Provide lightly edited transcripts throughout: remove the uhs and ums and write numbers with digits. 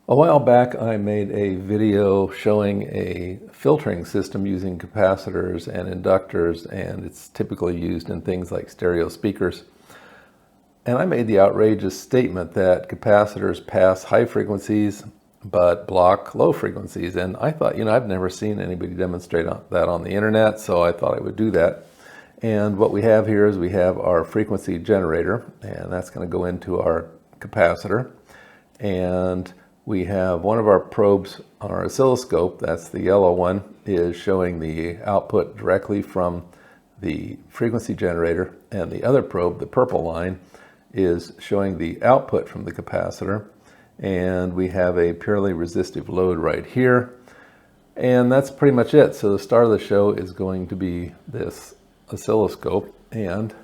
A while back I made a video showing a filtering system using capacitors and inductors, and it's typically used in things like stereo speakers. And I made the outrageous statement that capacitors pass high frequencies but block low frequencies. And I thought, I've never seen anybody demonstrate that on the internet, so I thought I would do that. And what we have here is we have our frequency generator, and that's going to go into our capacitor. And we have one of our probes on our oscilloscope, that's the yellow one, is showing the output directly from the frequency generator, and the other probe, the purple line, is showing the output from the capacitor. And we have a purely resistive load right here. And that's pretty much it. So the star of the show is going to be this oscilloscope, and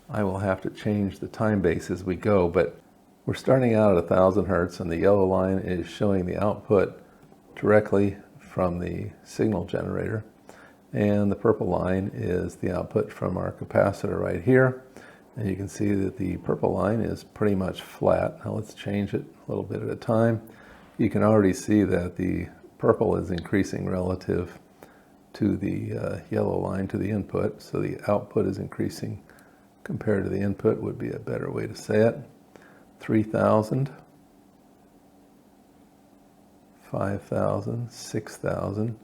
I will have to change the time base as we go, but we're starting out at 1000 hertz, and the yellow line is showing the output directly from the signal generator, and the purple line is the output from our capacitor right here. And you can see that the purple line is pretty much flat. Now let's change it a little bit at a time. You can already see that the purple is increasing relative to the yellow line, to the input, so the output is increasing compared to the input would be a better way to say it. 3,000, 5,000, 6,000. You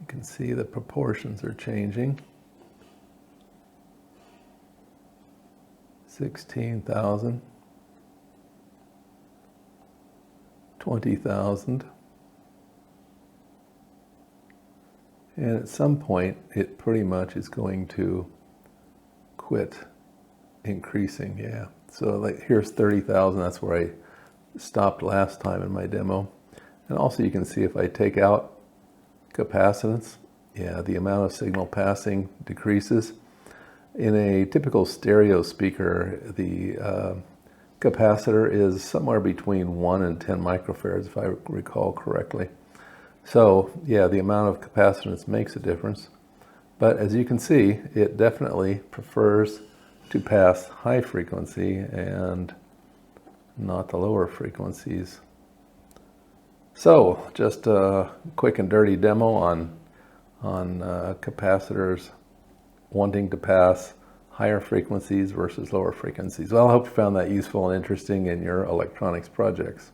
can see the proportions are changing. 16,000, 20,000. And at some point, it pretty much is going to quit increasing. Yeah, so like here's 30,000. That's where I stopped last time in my demo. And also you can see if I take out capacitance, yeah, the amount of signal passing decreases. In a typical stereo speaker, the capacitor is somewhere between 1 and 10 microfarads, if I recall correctly. So yeah, the amount of capacitance makes a difference. But as you can see, it definitely prefers to pass high frequency and not the lower frequencies. So just a quick and dirty demo on capacitors wanting to pass higher frequencies versus lower frequencies. Well, I hope you found that useful and interesting in your electronics projects.